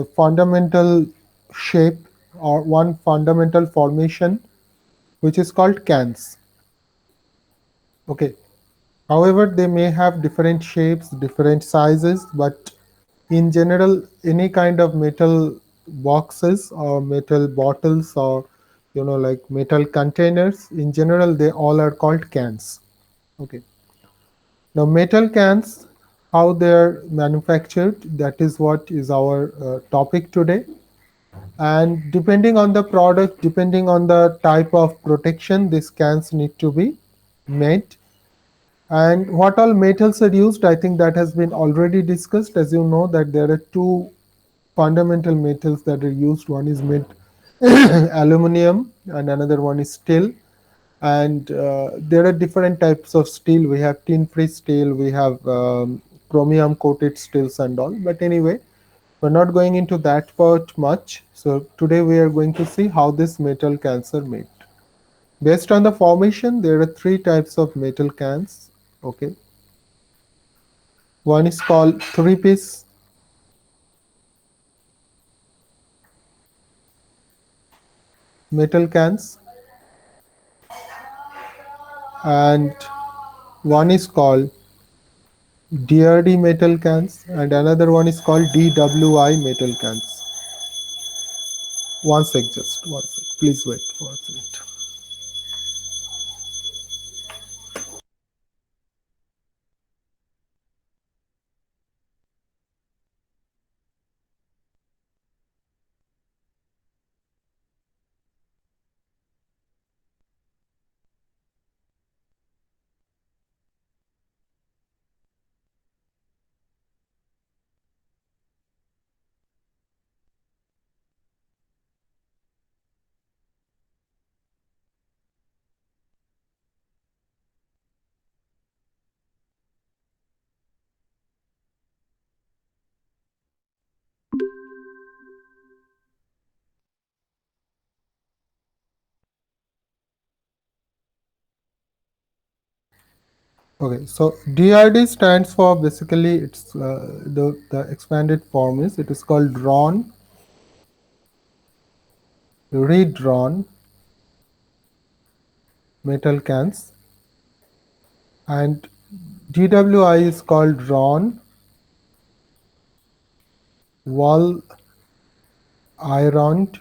fundamental shape or one fundamental formation which is called cans. Okay. However, they may have different shapes, different sizes, but in general, any kind of metal boxes or metal bottles or like metal containers, in general, they all are called cans. Okay. Now, metal cans, how they are manufactured, that is what is our topic today. And depending on the product, depending on the type of protection, these cans need to be made. And what all metals are used, I think that has been already discussed. As you know, that there are two fundamental metals that are used. One is made aluminum and another one is steel. And there are different types of steel. We have tin-free steel, we have chromium coated steels and all. But anyway, we're not going into that part much. So today we are going to see how this metal cans are made. Based on the formation, there are three types of metal cans. Okay. One is called three-piece metal cans, and one is called DRD metal cans, and another one is called DWI metal cans. One sec, just one sec. Please wait for a minute. Okay, so DRD stands for, basically it's the expanded form is, it is called drawn, redrawn metal cans, and DWI is called drawn wall ironed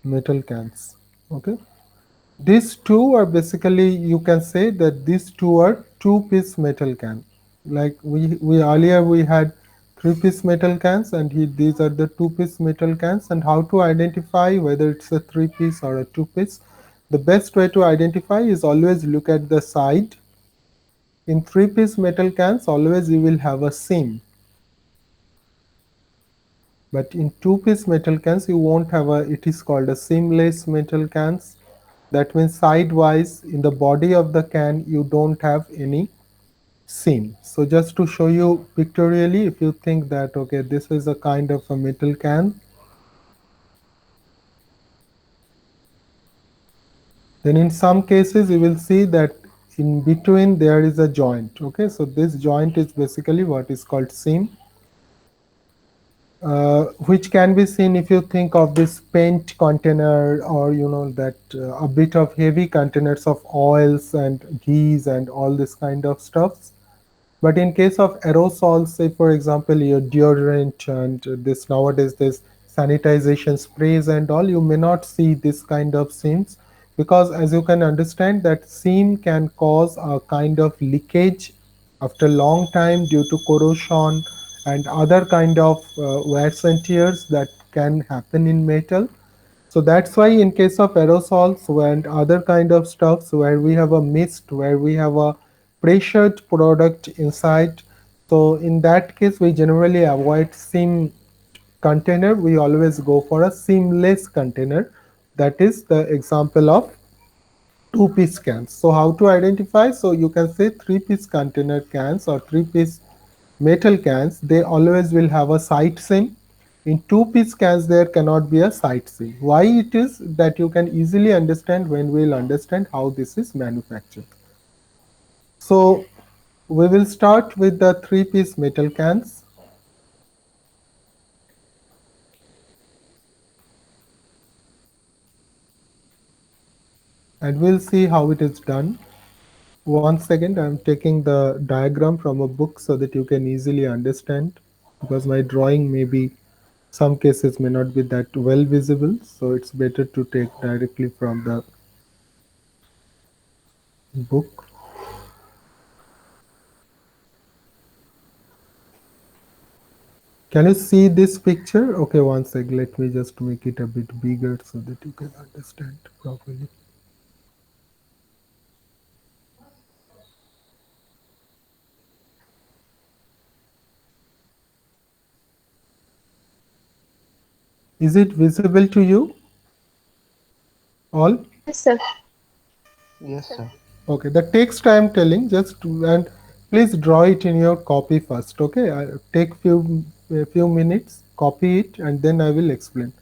metal cans. Okay, these two are basically, you can say that these two are two-piece metal can. Like we earlier we had three-piece metal cans, and these are the two-piece metal cans. And how to identify whether it's a three-piece or a two-piece? The best way to identify is always look at the side. In three-piece metal cans, always you will have a seam. But in two-piece metal cans, you won't have a, it is called a seamless metal cans. That means sidewise in the body of the can, you don't have any seam. So just to show you pictorially, if you think that, okay, this is a kind of a metal can, then in some cases you will see that in between there is a joint. Okay, so this joint is basically what is called seam. Which can be seen if you think of this paint container, or that a bit of heavy containers of oils and ghees and all this kind of stuffs. But in case of aerosols, say for example your deodorant and this nowadays this sanitization sprays and all, you may not see this kind of seams, because as you can understand that seam can cause a kind of leakage after long time due to corrosion and other kind of wears and tears that can happen in metal. So that's why in case of aerosols and other kind of stuffs where we have a mist, where we have a pressured product inside, so in that case we generally avoid seam container. We always go for a seamless container. That is the example of two-piece cans. So how to identify? So you can say three-piece container cans or three-piece metal cans, they always will have a side seam. In two-piece cans, there cannot be a side seam. Why it is, that you can easily understand when we'll understand how this is manufactured. So we will start with the three-piece metal cans. and we'll see how it is done. One second, I'm taking the diagram from a book so that you can easily understand, because my drawing may be, some cases may not be that well visible, so it's better to take directly from the book. Can you see this picture? Okay, one sec, let me just make it a bit bigger so that you can understand properly. Is it visible to you all? Yes, sir. Yes, sir. Okay, the text I am telling, just, and please draw it in your copy first. Okay, I take a few minutes, copy it, and then I will explain.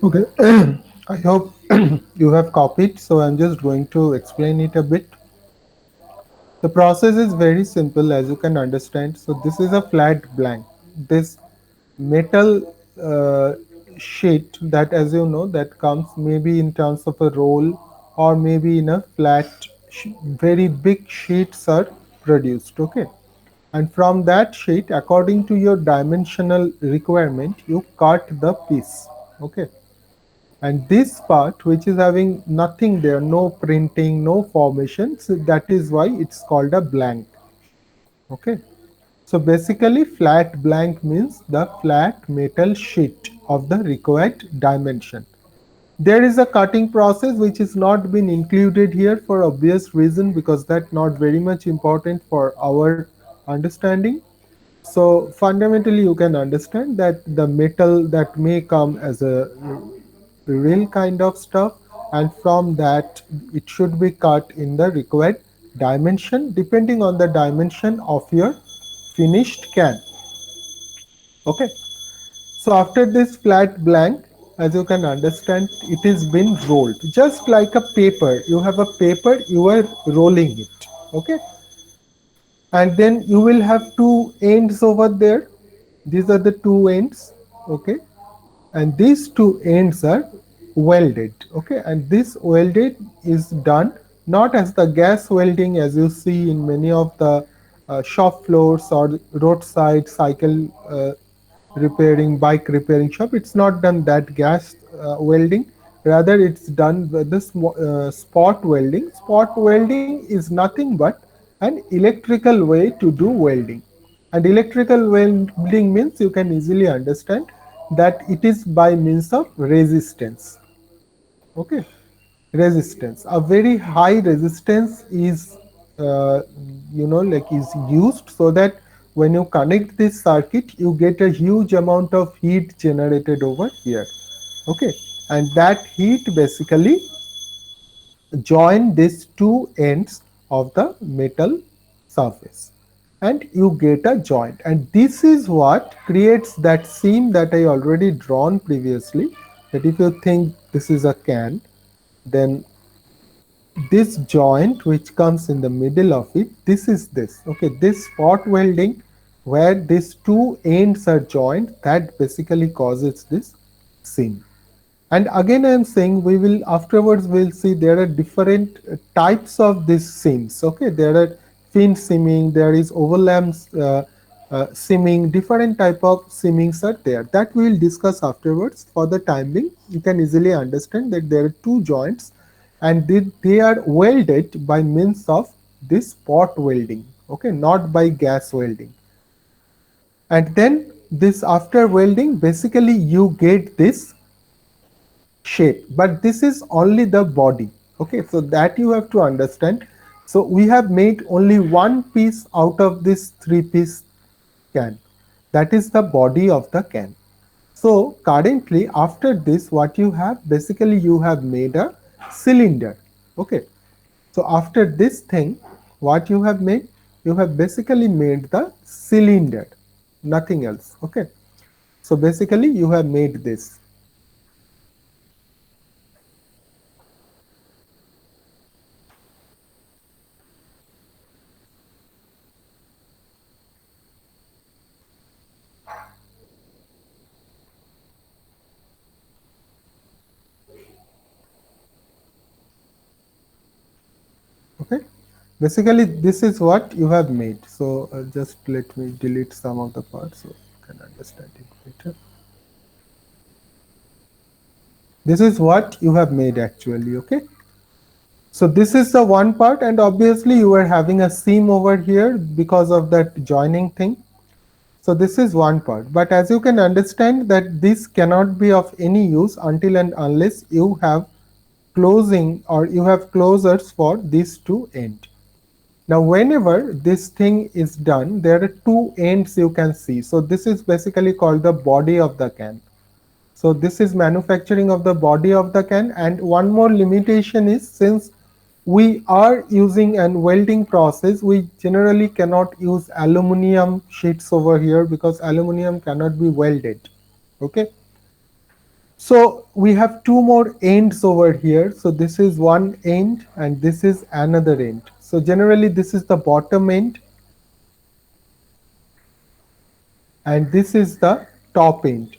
Okay, I hope you have copied, so I'm just going to explain it a bit. The process is very simple, as you can understand. So this is a flat blank. This metal sheet, that, as you know, that comes maybe in terms of a roll, or maybe in a flat, very big sheets are produced. Okay, and from that sheet, according to your dimensional requirement, you cut the piece. Okay, and this part which is having nothing there, no printing, no formation, so that is why it's called a blank. Okay, So basically flat blank means the flat metal sheet of the required dimension. There is a cutting process which is not been included here for obvious reason, because that not very much important for our understanding. So fundamentally you can understand that the metal that may come as a real kind of stuff, and from that it should be cut in the required dimension depending on the dimension of your finished can. Okay. So after this flat blank, as you can understand, it is been rolled just like a paper. You have a paper, you are rolling it. Okay. And then you will have two ends over there. These are the two ends. Okay. And these two ends are welded. Okay. And this welded is done not as the gas welding as you see in many of the shop floors or roadside cycle repairing, bike repairing shop. It's not done that gas welding, rather it's done with this spot welding. Spot welding is nothing but an electrical way to do welding, and electrical welding means you can easily understand that it is by means of resistance. Okay. Resistance, a very high resistance is like is used, so that when you connect this circuit you get a huge amount of heat generated over here. Okay. And that heat basically join these two ends of the metal surface, and you get a joint, and this is what creates that seam that I already drawn previously. That if you think this is a can, then this joint which comes in the middle of it, this is this. Okay. This spot welding where these two ends are joined, that basically causes this seam. And again I am saying, we will afterwards we'll see there are different types of these seams. Okay. There are fin seaming, there is overlap seaming, different type of seamings are there, that we will discuss afterwards. For the time being you can easily understand that there are two joints, and they are welded by means of this spot welding. Okay. Not by gas welding. And then this after welding basically you get this shape, but this is only the body. Okay. So that you have to understand. So we have made only one piece out of this three-piece can, that is the body of the can. So currently after this what you have, basically you have made a cylinder. Okay. So after this thing, what you have made, you have basically made the cylinder, nothing else. Okay. So basically you have made this. Okay. Basically this is what you have made. So just let me delete some of the parts so you can understand it better. This is what you have made actually. Okay. So this is the one part, and obviously you are having a seam over here because of that joining thing. So this is one part, but as you can understand that this cannot be of any use until and unless you have closing, or you have closures for these two ends. Now whenever this thing is done, there are two ends you can see. So this is basically called the body of the can. So this is manufacturing of the body of the can. And one more limitation is, since we are using an welding process, we generally cannot use aluminum sheets over here because aluminum cannot be welded. Okay. So we have two more ends over here. So this is one end and this is another end. So generally this is the bottom end and this is the top end.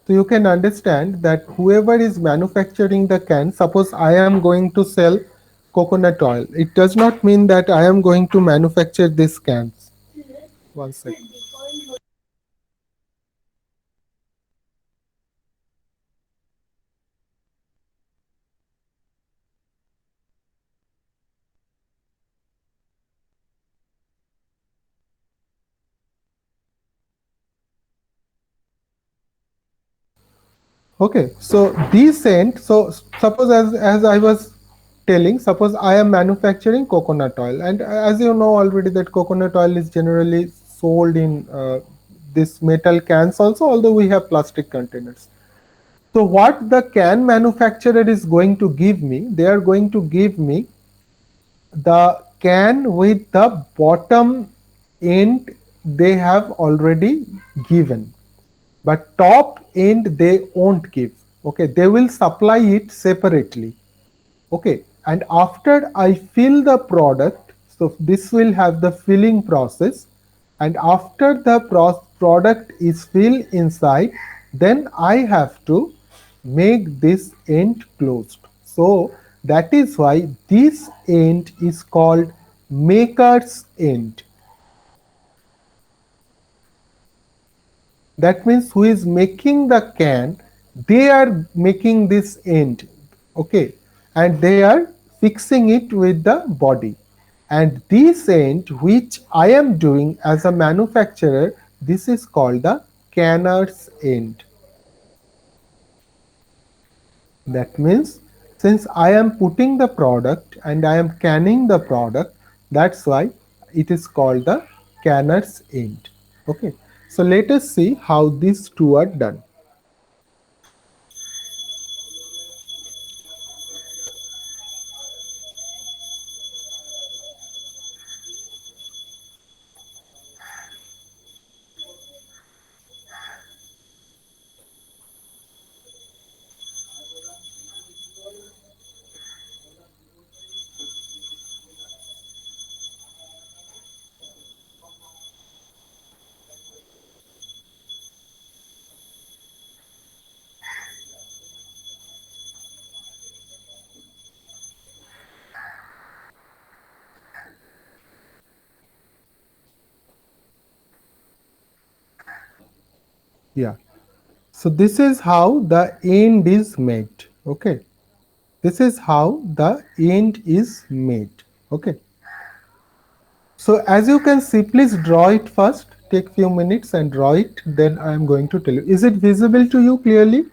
So you can understand that whoever is manufacturing the can, suppose I am going to sell coconut oil, it does not mean that I am going to manufacture these cans. One second. Okay, so decent. So suppose, as I was telling, suppose I am manufacturing coconut oil, and as you know already that coconut oil is generally sold in this metal cans also, although we have plastic containers. So what the can manufacturer is going to give me, they are going to give me the can with the bottom end they have already given, but top end they won't give. Okay, they will supply it separately. Okay, and after I fill the product, so this will have the filling process, and after the product is filled inside, then I have to make this end closed. So that is why this end is called maker's end. That means who is making the can, they are making this end. Okay, and they are fixing it with the body, and this end which I am doing as a manufacturer, this is called the canner's end. That means since I am putting the product and I am canning the product, that's why it is called the canner's end. Okay, so let us see how these two are done. Yeah. So this is how the end is made. Okay. This is how the end is made. Okay. So as you can see, please draw it first. Take few minutes and draw it. Then I am going to tell you. Is it visible to you clearly?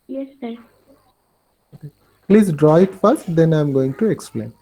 Yes, sir. Please draw it first. Then I am going to explain.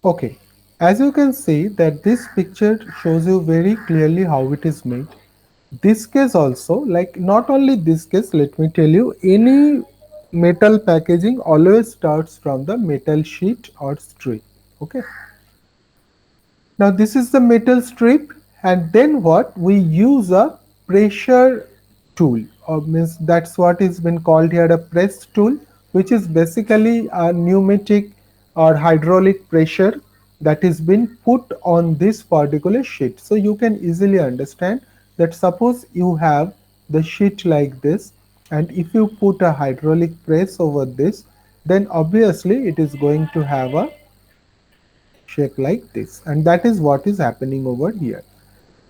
Okay. As you can see that this picture shows you very clearly how it is made. This case also, like not only this case, let me tell you, any metal packaging always starts from the metal sheet or strip. Okay. Now this is the metal strip, and then what we use a pressure tool, or means that's what is been called here a press tool, which is basically a pneumatic or hydraulic pressure that is been put on this particular sheet. So you can easily understand that suppose you have the sheet like this, and if you put a hydraulic press over this, then obviously it is going to have a shape like this, and that is what is happening over here.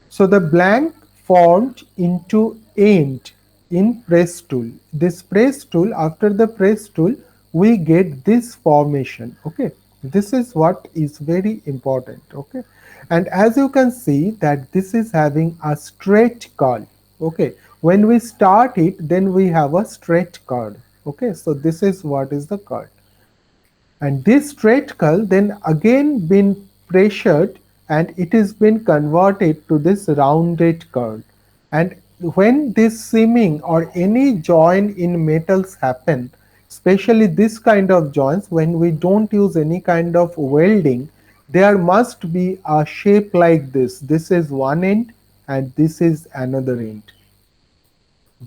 So the blank formed into end in press tool. This press tool, after the press tool, we get this formation. Okay, this is what is very important. Okay, and as you can see that this is having a straight curl. Okay, when we start it, then we have a straight curl. Okay, so this is what is the curl, and this straight curl then again been pressured, and it is been converted to this rounded curl. And when this seaming or any joint in metals happen, especially this kind of joints, when we don't use any kind of welding, there must be a shape like this is one end and this is another end.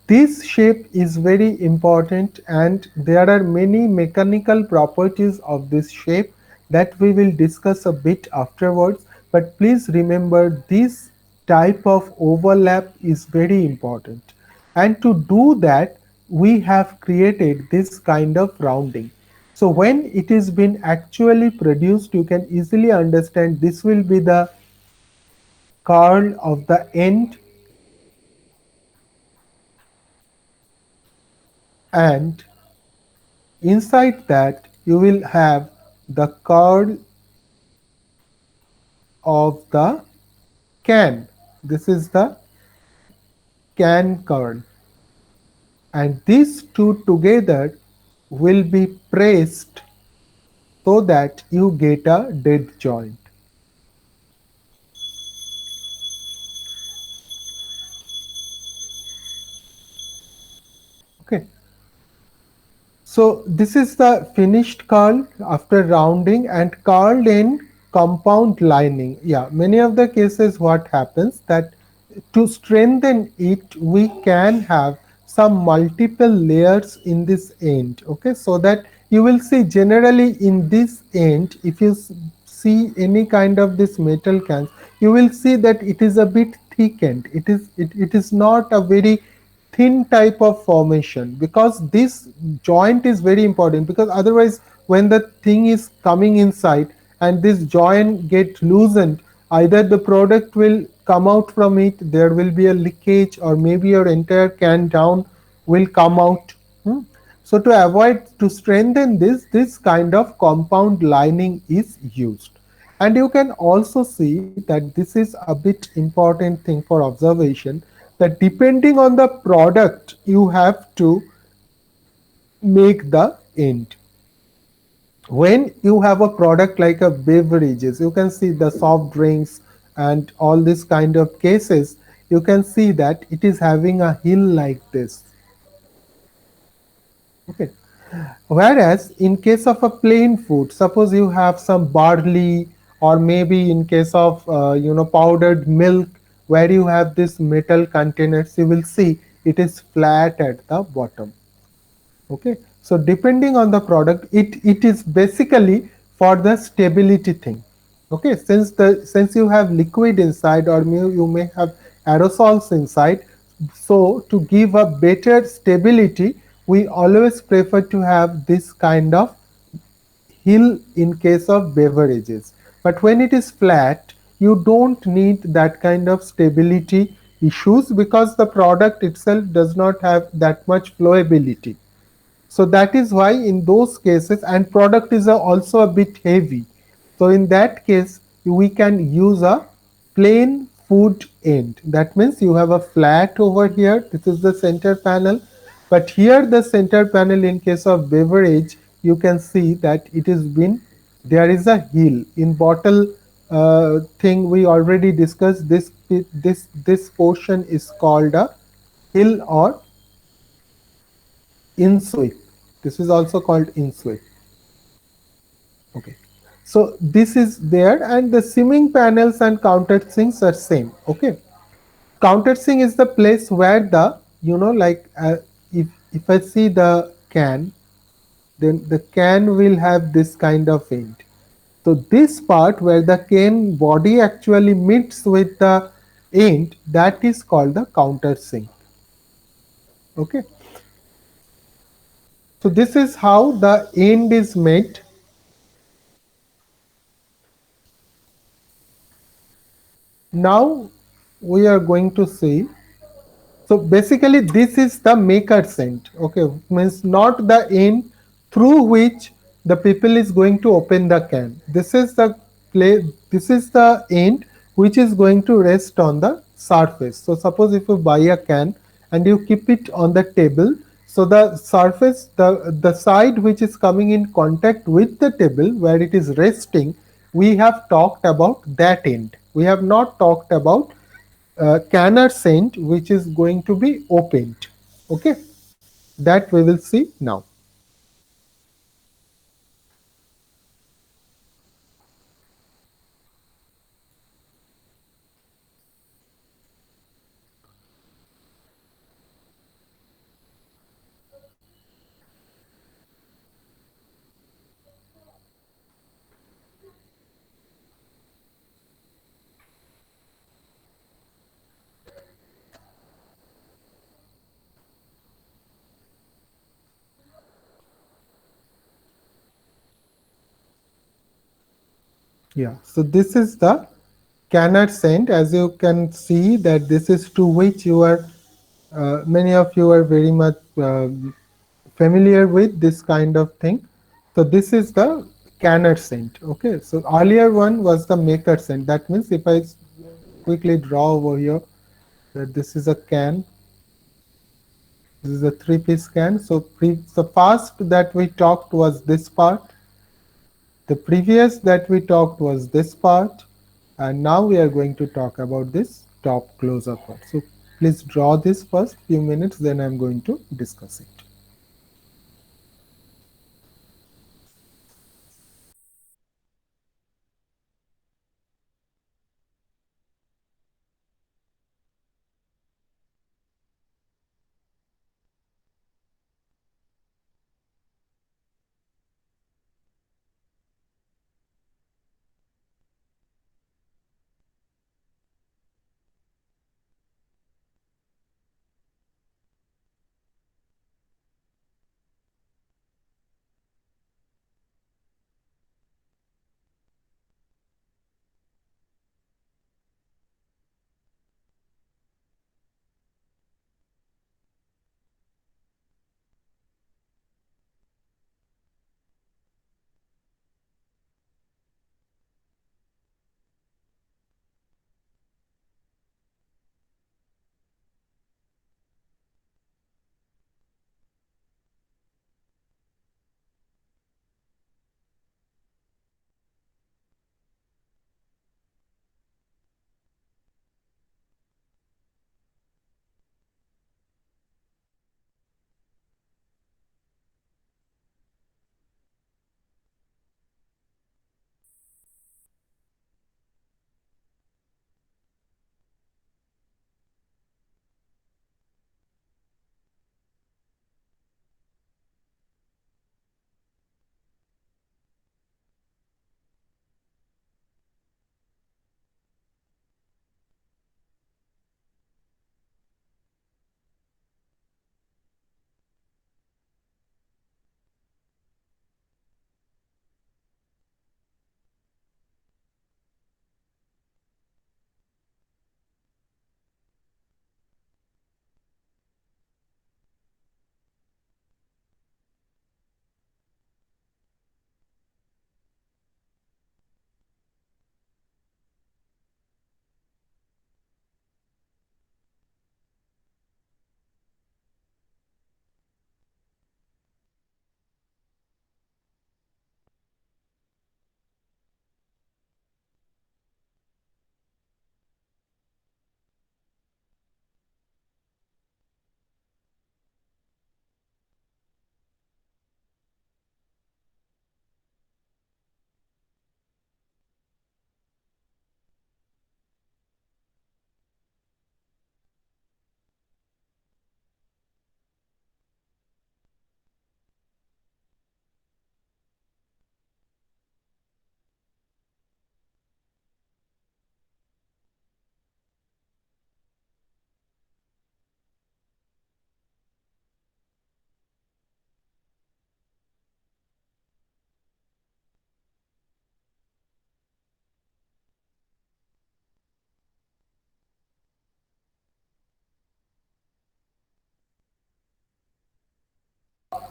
This shape is very important, and there are many mechanical properties of this shape that we will discuss a bit afterwards. But please remember, this type of overlap is very important. And to do that, we have created this kind of rounding. So when it is been actually produced, you can easily understand this will be the curl of the end, and inside that you will have the curl of the can. This is the can curl, and these two together will be pressed so that you get a dead joint. Okay, so this is the finished curl after rounding and curled in compound lining. Yeah, many of the cases what happens that to strengthen it we can have some multiple layers in this end. Okay, so that you will see generally in this end, if you see any kind of this metal cans, you will see that it is a bit thickened. It is not a very thin type of formation, because this joint is very important, because otherwise when the thing is coming inside and this joint get loosened, either the product will come out from it, there will be a leakage, or maybe your entire can down will come out. So to avoid, to strengthen this kind of compound lining is used. And you can also see that this is a bit important thing for observation, that depending on the product you have to make the end. When you have a product like a beverages, you can see the soft drinks and all this kind of cases, you can see that it is having a hill like this. Okay, whereas in case of a plain food, suppose you have some barley, or maybe in case of powdered milk, where you have this metal containers, you will see it is flat at the bottom. Okay, so depending on the product, it is basically for the stability thing. Okay, since you have liquid inside, or you may have aerosols inside, so to give a better stability, we always prefer to have this kind of hill in case of beverages. But when it is flat, you don't need that kind of stability issues, because the product itself does not have that much flowability. So that is why in those cases, and product is also a bit heavy, so in that case we can use a plain food end. That means you have a flat over here, this is the center panel, but here the center panel in case of beverage, you can see that it is been, there is a heel in bottle thing we already discussed. This portion is called a hill or insweep. This is also called in sweep. Okay. So this is there, and the simming panels and countersinks are same. Okay. Countersink is the place where the, like, if I see the can, then the can will have this kind of end. So this part where the can body actually meets with the end, that is called the countersink. Okay. So this is how the end is made. Now we are going to see. So basically, this is the maker scent. Okay, means not the end through which the people is going to open the can. This is the play. This is the end which is going to rest on the surface. So suppose if you buy a can and you keep it on the table, so the surface, the side which is coming in contact with the table where it is resting, we have talked about that end. We have not talked about canner scent which is going to be opened. Okay, that we will see now. Yeah, so this is the canner scent. As you can see that this is to which you are, many of you are very much familiar with this kind of thing. So this is the canner scent. Okay, so earlier one was the maker scent. That means if I quickly draw over here that this is a can, this is a three-piece can. So the first that we talked was this part. The previous that we talked was this part, and now we are going to talk about this top close-up part. So please draw this first few minutes, then I'm going to discuss it.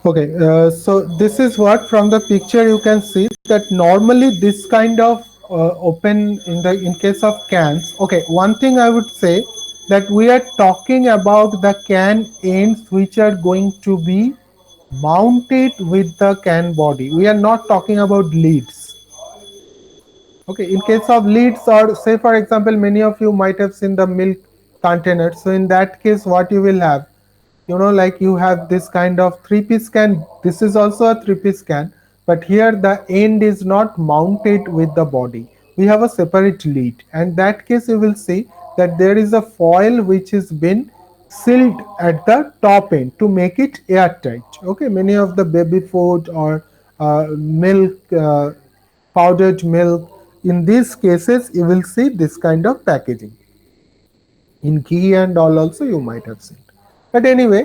Okay, so this is what from the picture you can see that normally this kind of open in case of cans. Okay, one thing I would say that we are talking about the can ends which are going to be mounted with the can body. We are not talking about leads. Okay, in case of leads, or say for example, many of you might have seen the milk containers. So in that case, what you will have, like you have this kind of three-piece can. This is also a three-piece can, but here the end is not mounted with the body. We have a separate lead, and that case you will see that there is a foil which has been sealed at the top end to make it airtight. Okay, many of the baby food or milk. Powdered milk. In these cases, you will see this kind of packaging. In ghee and all also you might have seen. But anyway,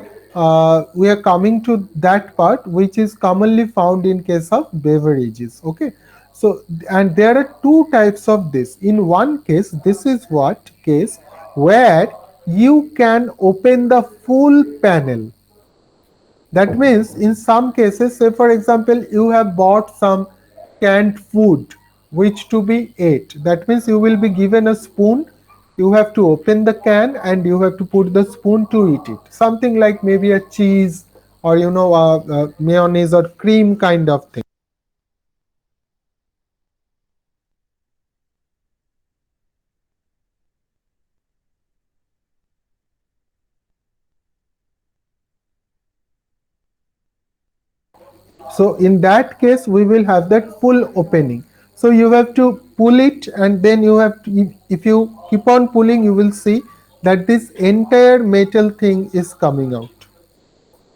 we are coming to that part which is commonly found in case of beverages. Okay. So, and there are two types of this. In one case, this is what case where you can open the full panel. That means in some cases, say for example, you have bought some canned food which to be ate. That means you will be given a spoon. You have to open the can and you have to put the spoon to eat it. Something like maybe a cheese or a mayonnaise or cream kind of thing. So in that case, we will have that full opening. So you have to pull it, and then you have to, if you keep on pulling, you will see that this entire metal thing is coming out.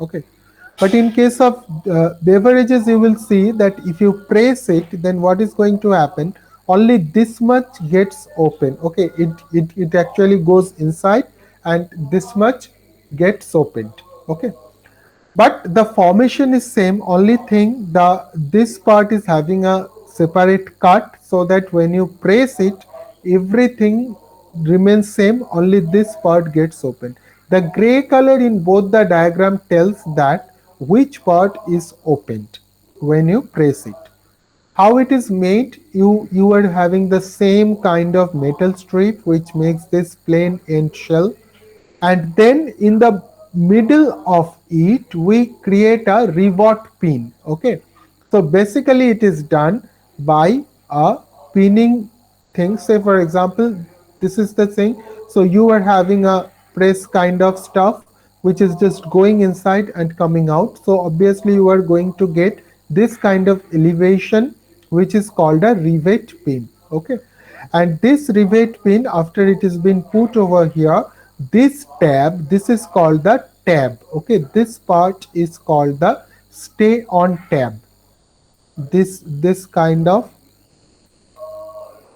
Okay. But in case of beverages, you will see that if you press it, then what is going to happen? Only this much gets open. Okay, it actually goes inside, and this much gets opened. Okay, but the formation is same. Only thing, the this part is having a separate cut, so that when you press it, everything remains same. Only this part gets open. The gray color in both the diagram tells that which part is opened when you press it. How it is made, you are having the same kind of metal strip which makes this plain end shell, and then in the middle of it we create a rivot pin. Okay, so basically it is done by a pinning thing. Say for example, this is the thing. So you are having a press kind of stuff which is just going inside and coming out. So obviously you are going to get this kind of elevation which is called a rivet pin. Okay, and this rivet pin, after it is been put over here, this tab, this is called the tab. Okay, this part is called the stay on tab. This kind of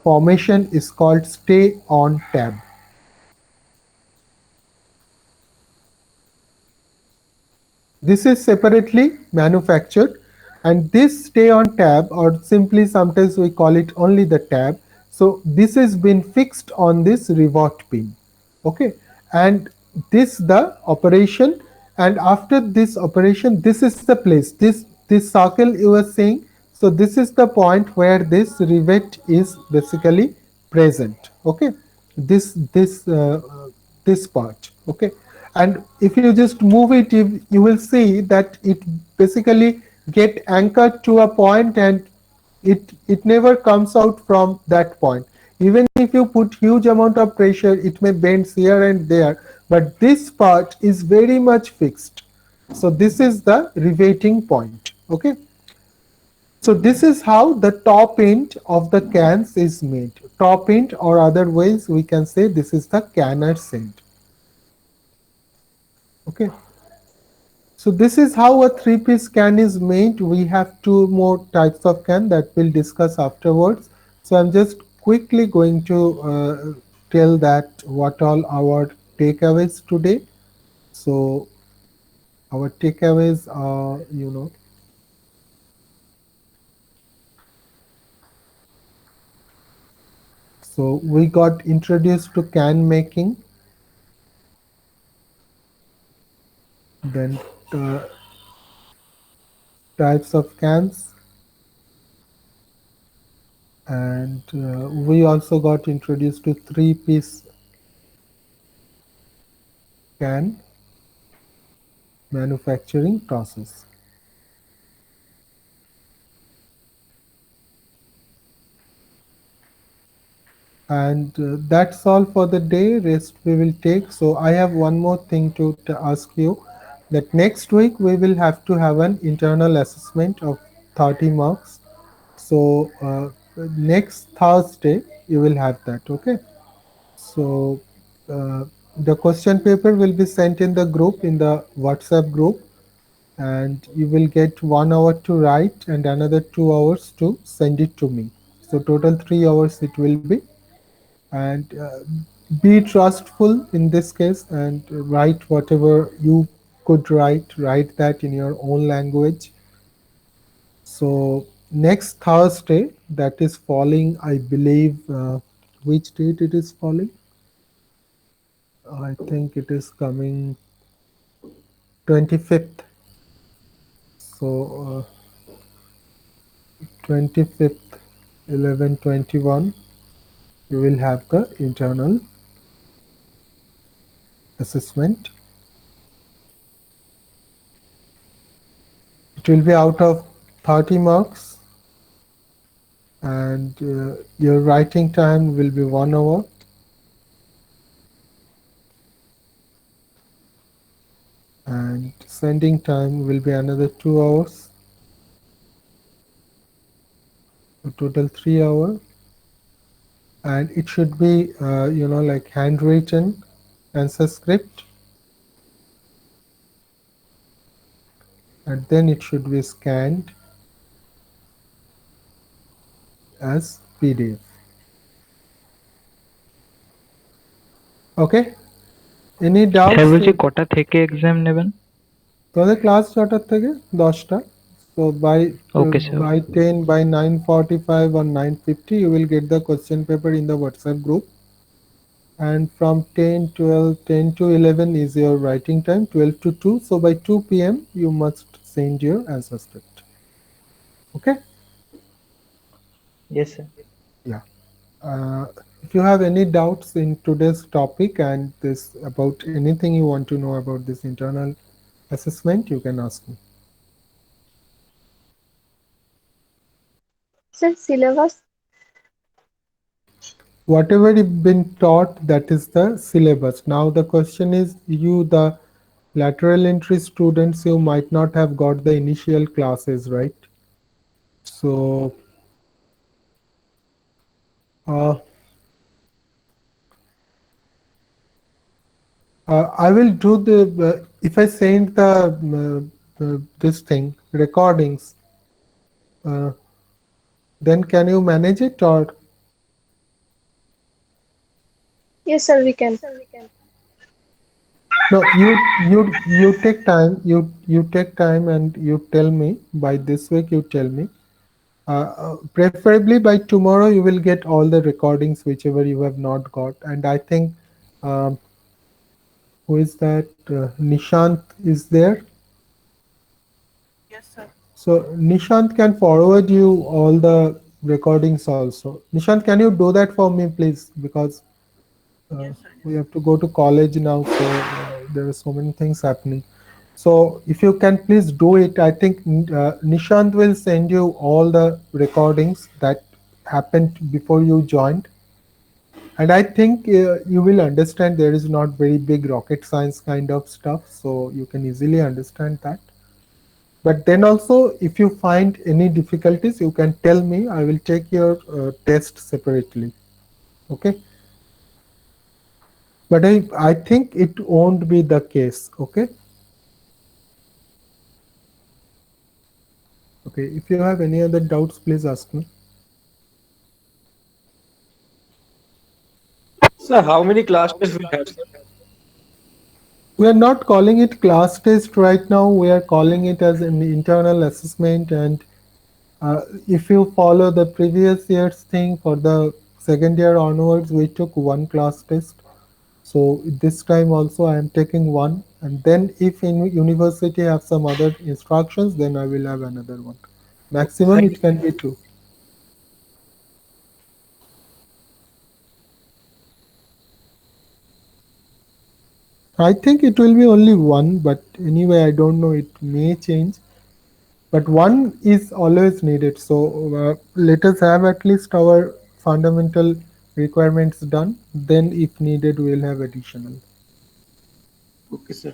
formation is called stay on tab. This is separately manufactured, and this stay on tab, or simply sometimes we call it only the tab. So this has been fixed on this rivot pin. Okay, and this the operation, and after this operation, this is the place. This circle you were saying. So this is the point where this rivet is basically present. Okay, this part. Okay, and if you just move it, you will see that it basically get anchored to a point, and it never comes out from that point. Even if you put huge amount of pressure, it may bend here and there, but this part is very much fixed. So this is the riveting point. Okay, so this is how the top end of the cans is made. Top end, or other ways we can say, this is the canner's end. Okay, so this is how a three-piece can is made. We have two more types of can that we'll discuss afterwards. So I'm just quickly going to tell that what all our takeaways today. So our takeaways are, so we got introduced to can making, then types of cans, and we also got introduced to three-piece can manufacturing process. And that's all for the day. Rest we will take. So I have one more thing to ask you, that next week we will have to have an internal assessment of 30 marks. So next Thursday you will have that. Okay. So the question paper will be sent in the group, in the WhatsApp group, and you will get 1 hour to write and another 2 hours to send it to me. So total 3 hours it will be. And be trustful in this case, and write whatever you could write that in your own language. So next Thursday, that is falling, I believe, which date it is falling? I think it is coming 25th. So 25th 11/21, you will have the internal assessment. It will be out of 30 marks, and your writing time will be 1 hour, and sending time will be another 2 hours, a total 3 hour. And it should be like handwritten answer script, and then it should be scanned as PDF. Okay, any sir doubts? বলছি কটা থেকে exam নেবেন? তোদের class ছটার থেকে 10টা। So okay sir. by 10, by 9:45 or 9:50, you will get the question paper in the WhatsApp group. And from 10, 12, 10 to 11 is your writing time, 12 to 2. So by 2 p.m. you must send your answer script. Okay? Yes sir. Yeah. If you have any doubts in today's topic and this about anything you want to know about this internal assessment, you can ask me. Sir, syllabus? Whatever you've been taught, that is the syllabus. Now the question is, you, the lateral entry students, you might not have got the initial classes, right? So uh, I will do the if I send the this thing recordings, uh, then can you manage it? Or Yes, sir, we can. no, you take time, you take time and you tell me by this week. You tell me. Preferably by tomorrow, you will get all the recordings whichever you have not got. And I think um, who is that? Nishant is there. Yes, sir. So Nishant can forward you all the recordings also. Nishant, can you do that for me, please? Because Yes, sir. we have to go to college now, so there are so many things happening. So if you can please do it, I think Nishant will send you all the recordings that happened before you joined. And I think you will understand there is not very big rocket science kind of stuff, so you can easily understand that. But then also, if you find any difficulties, you can tell me. I will take your test separately. Okay. But I think it won't be the case. Okay. Okay. If you have any other doubts, please ask me. Sir, how many class tests we have, sir? We are not calling it class test right now. We are calling it as an internal assessment. And if you follow the previous year's thing, for the second year onwards, we took one class test. So this time also I am taking one, and then if in university have some other instructions, then I will have another one. Maximum And it can be two. I think it will be only one, but anyway, I don't know. It may change, but one is always needed. So let us have at least our fundamental requirements done. Then, if needed, we'll have additional. okay, sir.